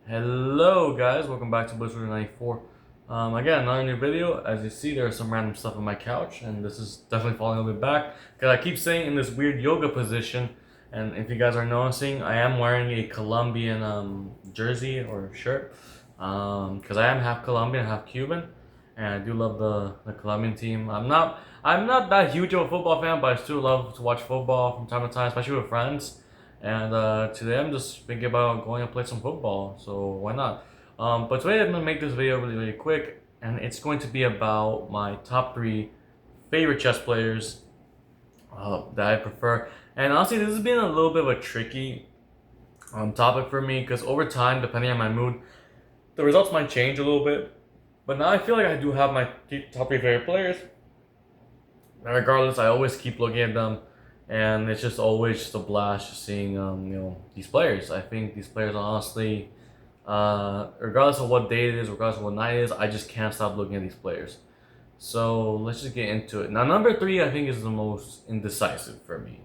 Hello guys, welcome back to Blizzard94. Again, another new video. As you see, there's some random stuff on my couch, and this is definitely falling a little bit back because I keep staying in this weird yoga position. And if you guys are noticing, I am wearing a Colombian jersey or shirt because I am half Colombian, half Cuban, and I do love the Colombian team. I'm not that huge of a football fan, but I still love to watch football from time to time, especially with friends. And today I'm just thinking about going and play some football, so why not? But today I'm gonna make this video really quick, and it's going to be about my top three favorite chess players that I prefer. And honestly, this has been a little bit of a tricky topic for me because over time, depending on my mood, the results might change a little bit. But now I feel like I do have my top three favorite players. And regardless, I always keep looking at them, and it's just always just a blast just seeing these players. I think these players honestly, regardless of what day it is, regardless of what night it is, I just can't stop looking at these players. So let's just get into it. Now, number three, I think, is the most indecisive for me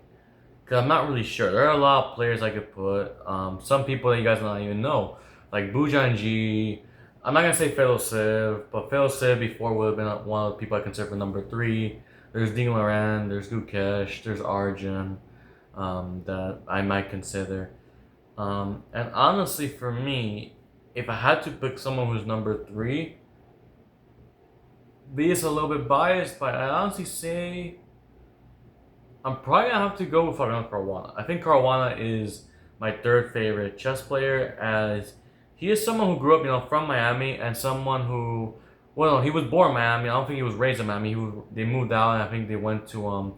because I'm not really sure. There are a lot of players I could put. Some people that you guys don't even know, like Bujanji. I'm not gonna say Fatal Civ, but Fatal Civ before would have been one of the people I consider for number three. There's Dean Loran, there's Gukesh, there's Arjun that I might consider. And honestly, for me, if I had to pick someone who's number three, this is a little bit biased, but I honestly say I'm probably gonna have to go with Fabiano Caruana. I think Caruana is my third favorite chess player, as he is someone who grew up, from Miami, and someone who, well, no, he was born in Miami. I don't think he was raised in Miami. They moved out, and I think they went to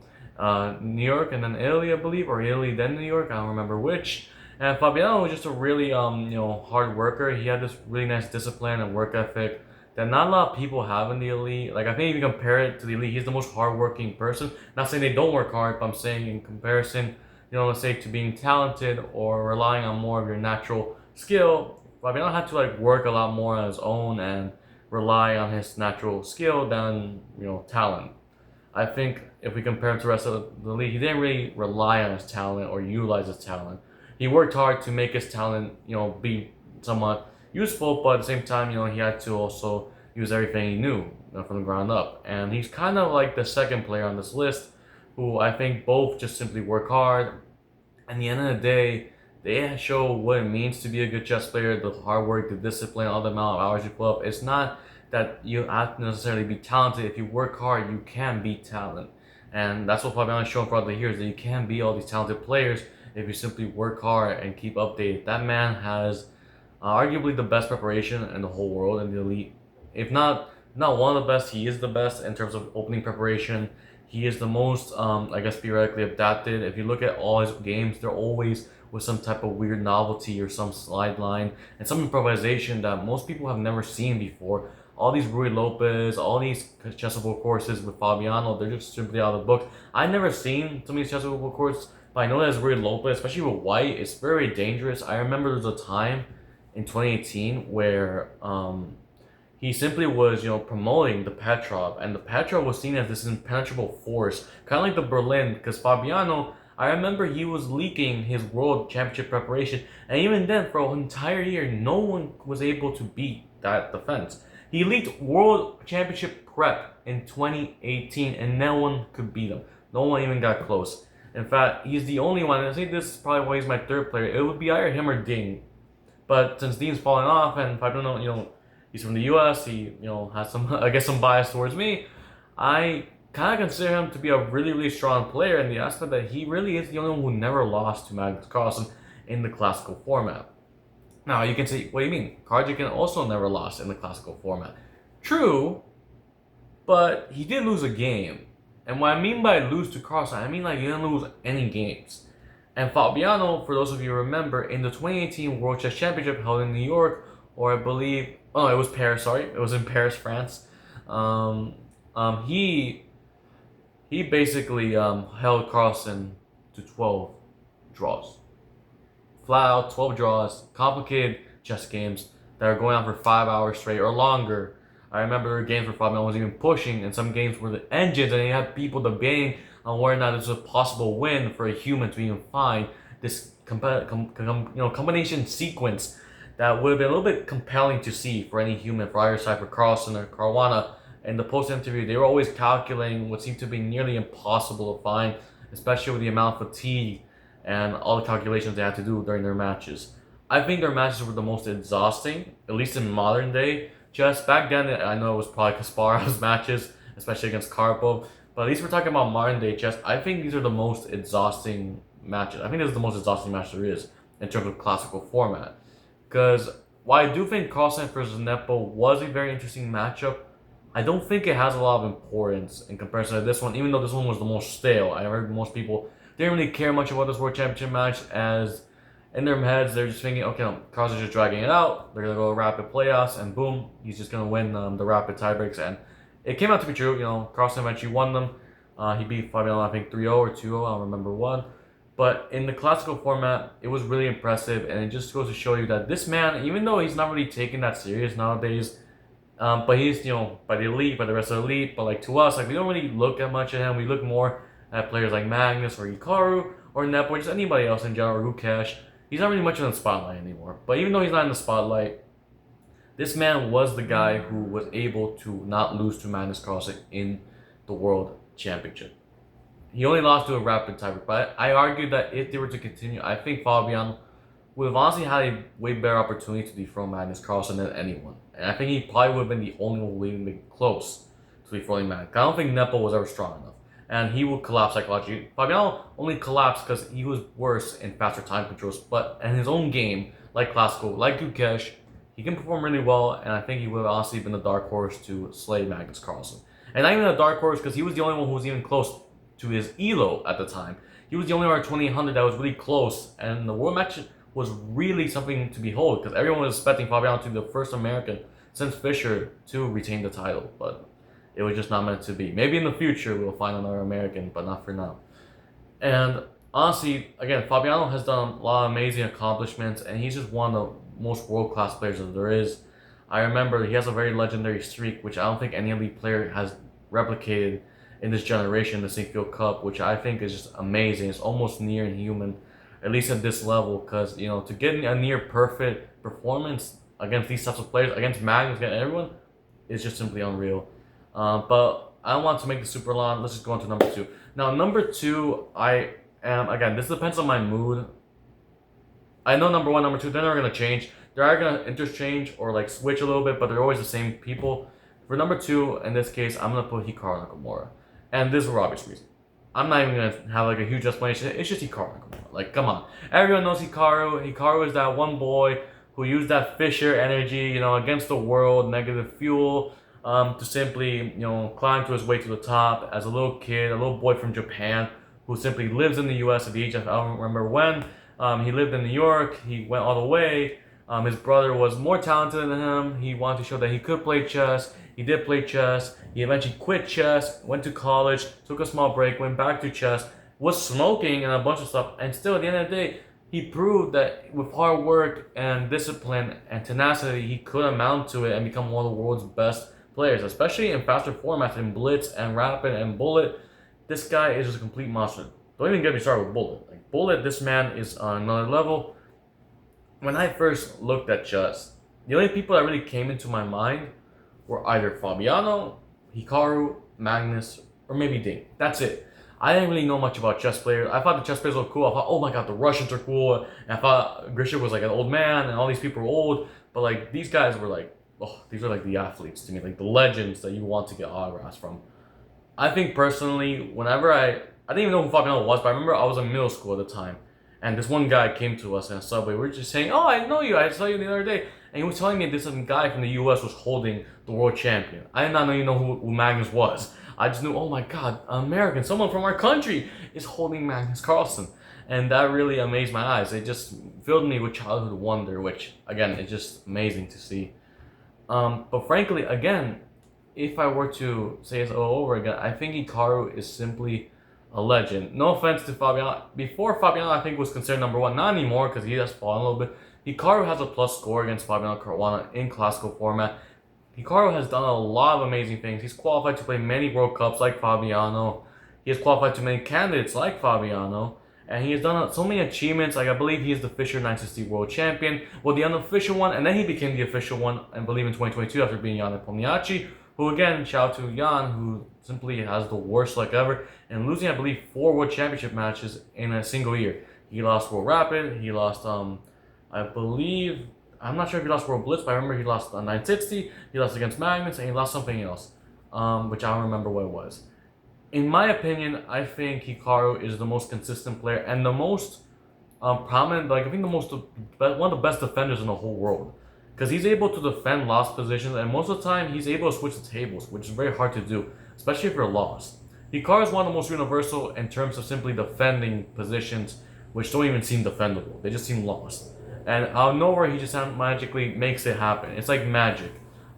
New York and then Italy, I believe, or Italy then New York. I don't remember which. And Fabiano was just a really hard worker. He had this really nice discipline and work ethic that not a lot of people have in the elite. Like, I think if you compare it to the elite, he's the most hardworking person. Not saying they don't work hard, but I'm saying in comparison, let's say to being talented or relying on more of your natural skill, Fabiano had to work a lot more on his own and rely on his natural skill than talent. I think if we compare him to the rest of the league, he didn't really rely on his talent or utilize his talent. He worked hard to make his talent, be somewhat useful, but at the same time, he had to also use everything he knew, from the ground up. And he's kind of like the second player on this list, who I think both just simply work hard. And at the end of the day, they show what it means to be a good chess player, the hard work, the discipline, all the amount of hours you put up. It's not that you have to necessarily be talented. If you work hard, you can beat talent. And that's what Fabiano has shown throughout the years, that you can beat all these talented players if you simply work hard and keep updated. That man has arguably the best preparation in the whole world in the elite. If not one of the best, he is the best in terms of opening preparation. He is the most, I guess, theoretically adapted. If you look at all his games, they're always with some type of weird novelty or some slide line and some improvisation that most people have never seen before. All these Rui Lopez, all these chessable courses with Fabiano, they're just simply out of the book. I've never seen some of these chessable courses, but I know that Rui Lopez, especially with white, it's very dangerous. I remember there was a time in 2018 where he simply was, promoting the Petrov, and the Petrov was seen as this impenetrable force, kind of like the Berlin, because Fabiano, I remember he was leaking his world championship preparation, and even then, for an entire year, no one was able to beat that defense. He leaked world championship prep in 2018, and no one could beat him. No one even got close. In fact, he's the only one, and I think this is probably why he's my third player. It would be either him or Ding. But since Dean's falling off, and if I don't know, he's from the U.S., he, has some, I guess, some bias towards me, I kind of consider him to be a really, really strong player in the aspect that he really is the only one who never lost to Magnus Carlsen in the classical format. Now, you can say, what do you mean? Karjakin also never lost in the classical format. True, but he did lose a game. And what I mean by lose to Carlsen, I mean he didn't lose any games. And Fabiano, for those of you who remember, in the 2018 World Chess Championship held in New York, or I believe, oh, it was Paris, sorry. It was in Paris, France. He basically held Carlsen to 12 draws. Flat out 12 draws, complicated chess games that are going on for 5 hours straight or longer. I remember there were games where Fabiano was even pushing, and some games were the engines, and you had people debating on whether or not this was a possible win for a human to even find this combination sequence that would have been a little bit compelling to see for any human, for either side, for Carlsen or Caruana. In the post interview, they were always calculating what seemed to be nearly impossible to find, especially with the amount of fatigue and all the calculations they had to do during their matches. I think their matches were the most exhausting, at least in modern day chess. Back then, I know it was probably Kasparov's matches, especially against Karpov, but at least we're talking about modern day chess. I think these are the most exhausting matches. I think this is the most exhausting match there is in terms of classical format. Because while I do think Carlsen versus Nepo was a very interesting matchup, I don't think it has a lot of importance in comparison to this one, even though this one was the most stale. I heard most people didn't really care much about this World Championship match, as in their heads they're just thinking, okay, no, Carlsen's just dragging it out, they're going to go rapid playoffs, and boom, he's just going to win the rapid tiebreaks. And it came out to be true. Carlsen eventually won them. He beat Fabiano, I think 3-0 or 2-0, I don't remember one. But in the classical format, it was really impressive, and it just goes to show you that this man, even though he's not really taken that serious nowadays, but he's, by the elite, by the rest of the elite, but like to us, like we don't really look at much at him. We look more at players like Magnus or Hikaru or Nepo or just anybody else in general, or Gukesh. He's not really much in the spotlight anymore. But even though he's not in the spotlight, this man was the guy who was able to not lose to Magnus Carlsen in the World Championship. He only lost to a rapid tiebreak, but I argued that if they were to continue, I think Fabiano would have honestly had a way better opportunity to dethrone Magnus Carlsen than anyone. And I think he probably would have been the only one who would even be close to dethroning Magnus. I don't think Nepo was ever strong enough. And he would collapse psychologically. Fabiano only collapsed because he was worse in faster time controls, but in his own game, like classical, like Gukesh, he can perform really well, and I think he would have honestly been the dark horse to slay Magnus Carlsen. And not even a dark horse because he was the only one who was even close to his ELO at the time. He was the only one at 2800 that was really close, and the world match was really something to behold because everyone was expecting Fabiano to be the first American since Fischer to retain the title, but it was just not meant to be. Maybe in the future we'll find another American, but not for now. And honestly, again, Fabiano has done a lot of amazing accomplishments, and he's just one of the most world-class players that there is. I remember he has a very legendary streak, which I don't think any elite player has replicated in this generation, the Sinquefield Cup, which I think is just amazing. It's almost near inhuman, at least at this level, because to get a near perfect performance against these types of players, against Magnus, against everyone, is just simply unreal. But I don't want to make this super long. Let's just go on to number 2. Now, number 2, I am, again, this depends on my mood. I know number 1, number 2, they're never going to change. They're either going to interchange or like switch a little bit, but they're always the same people. For number 2, in this case, I'm going to put Hikaru Nakamura. And this is for obvious reason. I'm not even going to have like a huge explanation. It's just Hikaru Nakamura. Like, come on. Everyone knows Hikaru. Hikaru is that one boy who used that Fischer energy, against the world, negative fuel, to simply, climb to his way to the top as a little kid, a little boy from Japan who simply lives in the US at the age of, I don't remember when. He lived in New York. He went all the way. His brother was more talented than him. He wanted to show that he could play chess. He did play chess. He eventually quit chess, went to college, took a small break, went back to chess, was smoking and a bunch of stuff. And still, at the end of the day, he proved that with hard work and discipline and tenacity, he could amount to it and become one of the world's best players, especially in faster formats, in Blitz and Rapid and Bullet. This guy is just a complete monster. Don't even get me started with Bullet. Like Bullet, this man is on another level. When I first looked at chess, the only people that really came into my mind were either Fabiano, Hikaru, Magnus, or maybe Ding. That's it. I didn't really know much about chess players. I thought the chess players were cool. I thought, oh my god, the Russians are cool. And I thought Grisha was like an old man, and all these people were old. But like these guys were like, oh, these are like the athletes to me, like the legends that you want to get autographs from. I think personally, whenever I didn't even know who Fabiano was, but I remember I was in middle school at the time. And this one guy came to us in a subway. We were just saying, oh, I know you. I saw you the other day. And he was telling me this guy from the US was holding the world champion. I did not know who Magnus was. I just knew, oh my god, American, someone from our country is holding Magnus Carlsen. And that really amazed my eyes. It just filled me with childhood wonder, which, again, is just amazing to see. But frankly, again, if I were to say this all over again, I think Hikaru is simply a legend. No offense to Fabiano. Before Fabiano, I think, was considered number 1. Not anymore, because he has fallen a little bit. Hikaru has a plus score against Fabiano Caruana in classical format. Hikaru has done a lot of amazing things. He's qualified to play many World Cups like Fabiano. He has qualified to many candidates like Fabiano. And he has done so many achievements. Like I believe he is the Fisher 960 World Champion, well the unofficial one, and then he became the official one, I believe in 2022 after being Jan Nepomniachtchi, who again, shout out to Jan, who simply has the worst luck ever, and losing I believe 4 World Championship matches in a single year. He lost World Rapid, he lost I believe, I'm not sure if he lost World Blitz, but I remember he lost 960, he lost against Magnus, and he lost something else, which I don't remember what it was. In my opinion, I think Hikaru is the most consistent player and the most prominent, like I think one of the best defenders in the whole world. Because he's able to defend lost positions, and most of the time he's able to switch the tables, which is very hard to do, especially if you're lost. Hikaru is one of the most universal in terms of simply defending positions which don't even seem defendable. They just seem lost. And out of nowhere, he just magically makes it happen. It's like magic.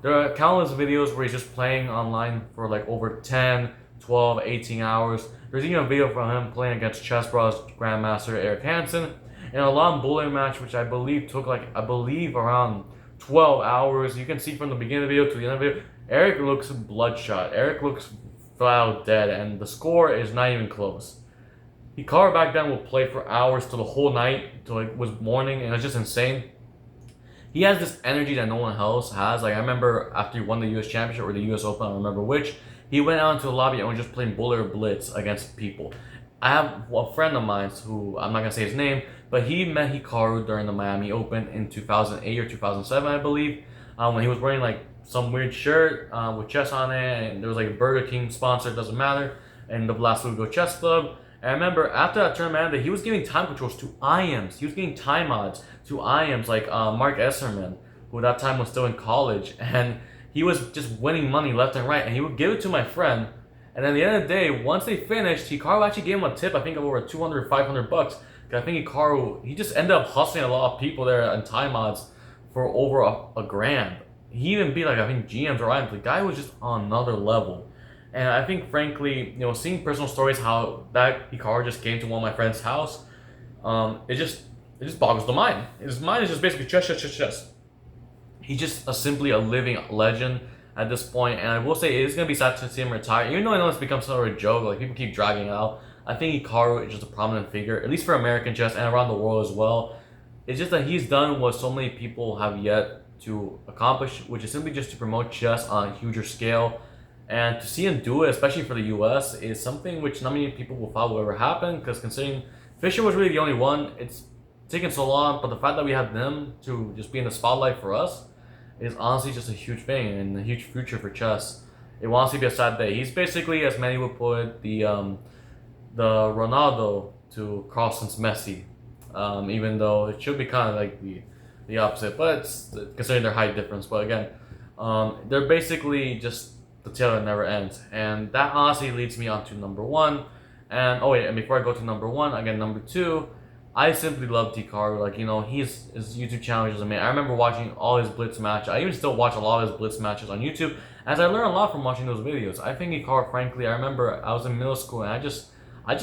There are countless videos where he's just playing online for like over 10, 12, 18 hours. There's even a video from him playing against Chess Bros Grandmaster Eric Hansen in a long bullet match, which I believe took around 12 hours. You can see from the beginning of the video to the end of the video, Eric looks bloodshot. Eric looks flat out dead, and the score is not even close. Hikaru back then would play for hours till the whole night, till it was morning, and it's just insane. He has this energy that no one else has. Like I remember after he won the US Championship or the US Open, I don't remember which, he went out into the lobby and was just playing bullet or blitz against people. I have a friend of mine who, I'm not going to say his name, but he met Hikaru during the Miami Open in 2008 or 2007, I believe, when he was wearing like some weird shirt with chess on it, and there was like a Burger King sponsor, it doesn't matter, and the Las Lugo Chess Club. And I remember after that tournament, he was giving time controls to IMs. He was giving time odds to IMs like Mark Esserman, who at that time was still in college, and he was just winning money left and right, and he would give it to my friend. And at the end of the day, once they finished, Hikaru actually gave him a tip, I think of over 200, 500 bucks. I think Hikaru, he just ended up hustling a lot of people there in time odds for over a grand. He even beat like, I think GMs or IMs. The guy was just on another level. And I think, frankly, seeing personal stories how that Hikaru just came to one of my friend's house, it just boggles the mind. His mind is just basically chess. He's just simply a living legend at this point, and I will say it is going to be sad to see him retire, even though I know it's become sort of a joke, like people keep dragging it out. I think Hikaru is just a prominent figure, at least for American chess and around the world as well. It's just that he's done what so many people have yet to accomplish, which is simply just to promote chess on a huger scale. And to see him do it, especially for the US, is something which not many people will thought will ever happen, because considering Fischer was really the only one, it's taken so long, but the fact that we have them to just be in the spotlight for us is honestly just a huge thing and a huge future for chess. It will honestly be a sad day. He's basically, as many would put it, the Ronaldo to Carlsen's Messi, even though it should be kind of like the opposite, but it's considering their height difference. But again, they're basically just the tale that never ends, and that honestly leads me on to number one. And before I go to number one, again, number two, I simply love Hikaru. Like, his YouTube channel is amazing. I remember watching all his Blitz matches. I even still watch a lot of his Blitz matches on YouTube, as I learn a lot from watching those videos. I think Hikaru, frankly, I remember I was in middle school, and I just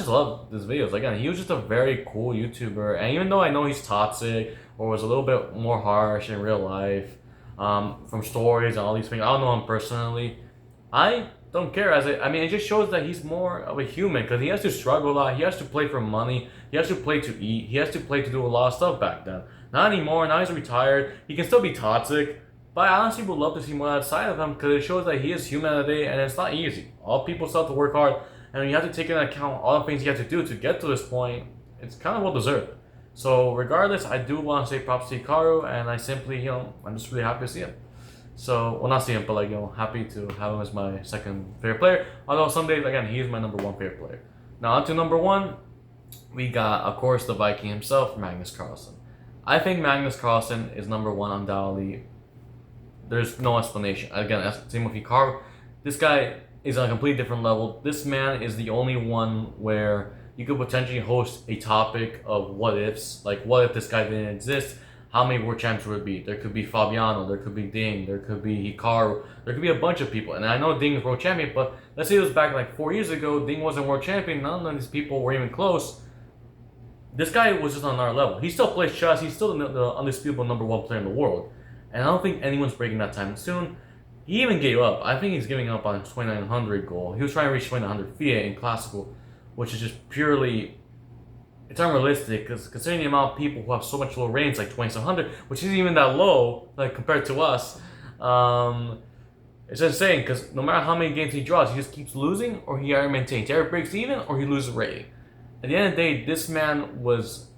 love his videos. Again, he was just a very cool YouTuber, and even though I know he's toxic, or was a little bit more harsh in real life, from stories and all these things, I don't know him personally, I don't care. It just shows that he's more of a human, because he has to struggle a lot. He has to play for money. He has to play to eat. He has to play to do a lot of stuff back then. Not anymore. Now he's retired. He can still be toxic, but I honestly would love to see more outside of him, because it shows that he is human at the day, and it's not easy. All people still have to work hard, and you have to take into account all the things you have to do to get to this point. It's kind of well deserved. So regardless, I do want to say props to Hikaru, and I simply, I'm just really happy to see him. So, well, not see him, but happy to have him as my second favorite player. Although some days, again, he is my number one favorite player. Now, on to number one, we got, of course, the Viking himself, Magnus Carlsen. I think Magnus Carlsen is number one undoubtedly. There's no explanation. Again, same with Hikaru. This guy is on a completely different level. This man is the only one where you could potentially host a topic of what ifs. Like, what if this guy didn't exist? How many world champions would it be? There could be Fabiano, there could be Ding, there could be Hikaru, there could be a bunch of people. And I know Ding is world champion, but let's say it was back like 4 years ago, Ding wasn't world champion, none of these people were even close. This guy was just on our level. He still plays chess, he's still the undisputable number one player in the world. And I don't think anyone's breaking that time soon. He even gave up. I think he's giving up on his 2900 goal. He was trying to reach 2900 FIA in Classical, which is just purely it's unrealistic because considering the amount of people who have so much low ratings, like 2700, which isn't even that low, like compared to us, it's insane because no matter how many games he draws, he just keeps losing or he either maintains, he either breaks even or he loses rating. At the end of the day, this man was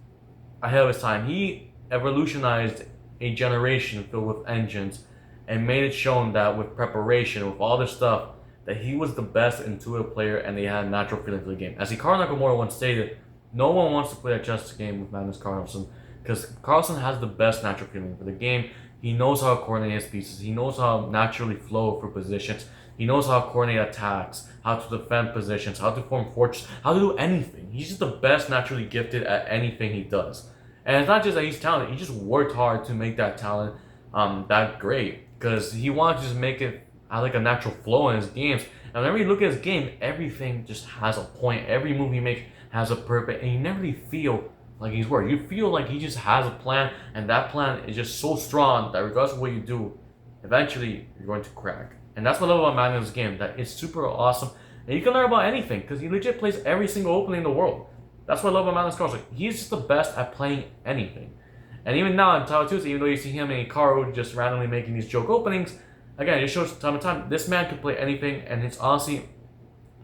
ahead of his time. He evolutionized a generation filled with engines and made it shown that with preparation, with all this stuff, that he was the best intuitive player and they had a natural feeling for the game. As Hikaru Nakamura once stated, no one wants to play a chess game with Magnus Carlsen because Carlsen has the best natural feeling for the game. He knows how to coordinate his pieces. He knows how to naturally flow for positions. He knows how to coordinate attacks, how to defend positions, how to form fortress, how to do anything. He's just the best naturally gifted at anything he does. And it's not just that he's talented. He just worked hard to make that talent that great because he wanted to just make it like a natural flow in his games. And whenever you look at his game, everything just has a point. Every move he makes has a purpose, and you never really feel like he's worried. You feel like he just has a plan, and that plan is just so strong that regardless of what you do, eventually you're going to crack. And that's what I love about Magnus' game, that it's super awesome, and you can learn about anything because he legit plays every single opening in the world. That's what I love about Magnus Carlsen. He's just the best at playing anything. And even now in Title Tuesday, even though you see him and Hikaru just randomly making these joke openings, again, it shows time and time this man can play anything, and it's honestly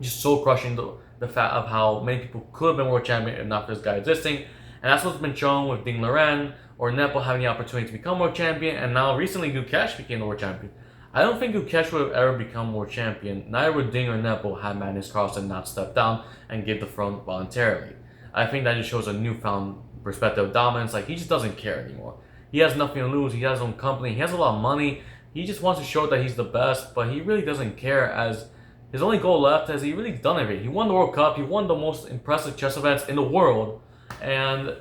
just so crushing the fact of how many people could have been world champion if not for this guy existing. And that's what's been shown with Ding Liren or Nepo having the opportunity to become world champion, and now recently Gukesh became the world champion. I don't think Gukesh would have ever become world champion. Neither would Ding or Nepo had Magnus Carlsen not stepped down and give the throne voluntarily. I think that just shows a newfound perspective of dominance. Like, he just doesn't care anymore. He has nothing to lose. He has his own company. He has a lot of money. He just wants to show that he's the best, but he really doesn't care, as his only goal left is he really done everything. He won the World Cup. He won the most impressive chess events in the world, and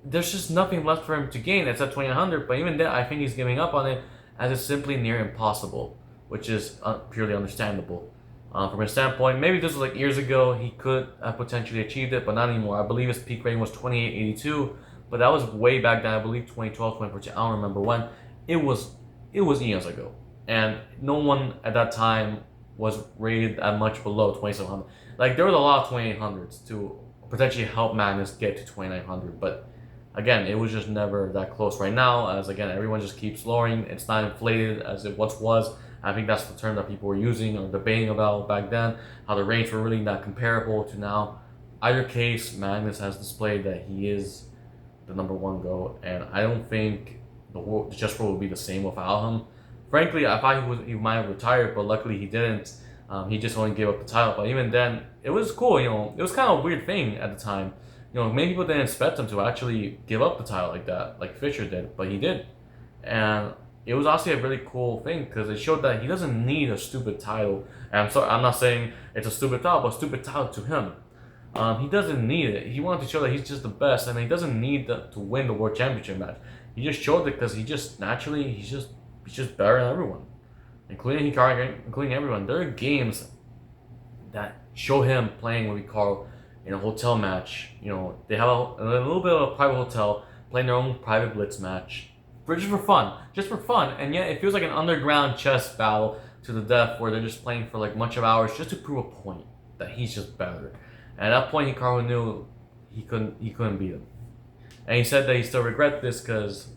there's just nothing left for him to gain. It's at 2900, but even then, I think he's giving up on it, as it's simply near impossible, which is purely understandable. From his standpoint, maybe this was like years ago, he could have potentially achieved it, but not anymore. I believe his peak rating was 2882, but that was way back then. I believe 2012, 2014. I don't remember when. It was eons ago, and no one at that time was rated at much below 2700. Like, there was a lot of 2800s to potentially help Magnus get to 2900, but again, it was just never that close. Right now, as again, everyone just keeps lowering. It's not inflated as it once was. I think that's the term that people were using or debating about back then, how the range were really not comparable to now. Either case, Magnus has displayed that he is the number one GOAT, and I don't think the chess world would be the same without him. Frankly, I thought he might have retired, but luckily he didn't. He just only gave up the title. But even then, it was cool. It was kind of a weird thing at the time. Many people didn't expect him to actually give up the title like that, like Fischer did, but he did. And it was actually a really cool thing because it showed that he doesn't need a stupid title. And I'm not saying it's a stupid title, but a stupid title to him. He doesn't need it. He wanted to show that he's just the best, and he doesn't need to win the world championship match. He just showed it because he's just better than everyone, including Hikaru, including everyone. There are games that show him playing with Hikaru in a hotel match. They have a little bit of a private hotel, playing their own private blitz match, just for fun, and yet it feels like an underground chess battle to the death, where they're just playing for like much of hours just to prove a point that he's just better. And at that point, Hikaru knew he couldn't beat him, and he said that he still regret this because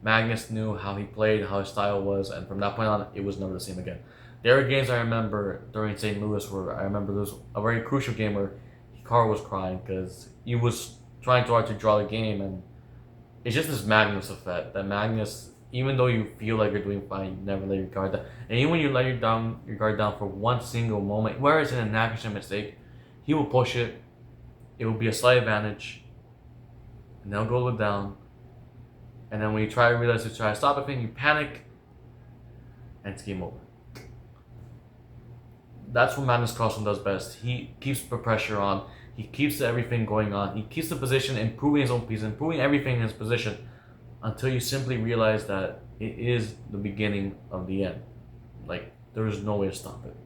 Magnus knew how he played, how his style was, and from that point on, it was never the same again. There are games I remember during St. Louis where I remember there was a very crucial game where Hikaru was crying because he was trying too hard to draw the game, and it's just this Magnus effect that Magnus, even though you feel like you're doing fine, you never let your guard down. And even when you let your guard down for one single moment, where it's an inaccuracy mistake, he will push it. It will be a slight advantage, and they'll go down. And then when you try to stop a thing, you panic, and it's game over. That's what Magnus Carlsen does best. He keeps the pressure on. He keeps everything going on. He keeps the position, improving his own piece, improving everything in his position, until you simply realize that it is the beginning of the end. Like, there is no way to stop it,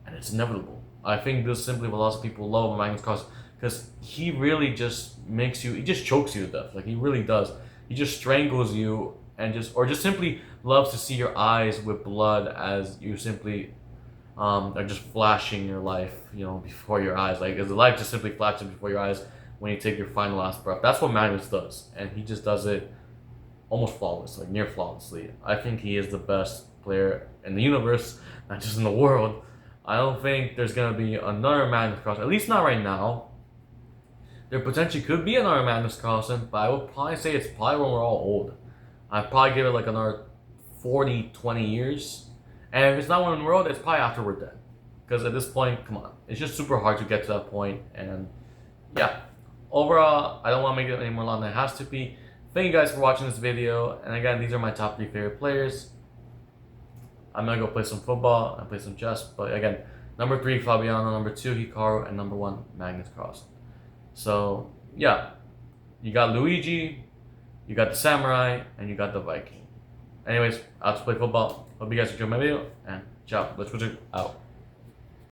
and it's inevitable. I think this is simply what lots of people love about Magnus Carlsen, because he really just he just chokes you to death. Like, he really does. He just strangles you and just simply loves to see your eyes with blood as you simply are just flashing your life, before your eyes. Like, as the life just simply flashes before your eyes when you take your final last breath. That's what Magnus does, and he just does it almost flawless, like near flawlessly. I think he is the best player in the universe, not just in the world. I don't think there's gonna be another Magnus Carlsen, at least not right now. There potentially could be another Magnus Carlsen, but I would probably say it's probably when we're all old. I'd probably give it like another 40, 20 years. And if it's not when we're old, it's probably after we're dead. Because at this point, come on, it's just super hard to get to that point. And yeah, overall, I don't want to make it any more long than it has to be. Thank you guys for watching this video. And again, these are my top 3 favorite players. I'm going to go play some football and play some chess. But again, number 3, Fabiano. Number 2, Hikaru. And number 1, Magnus Carlsen. So, yeah. You got Luigi, you got the Samurai, and you got the Viking. Anyways, I'll just play football. Hope you guys enjoyed my video. And ciao. Let's switch it out.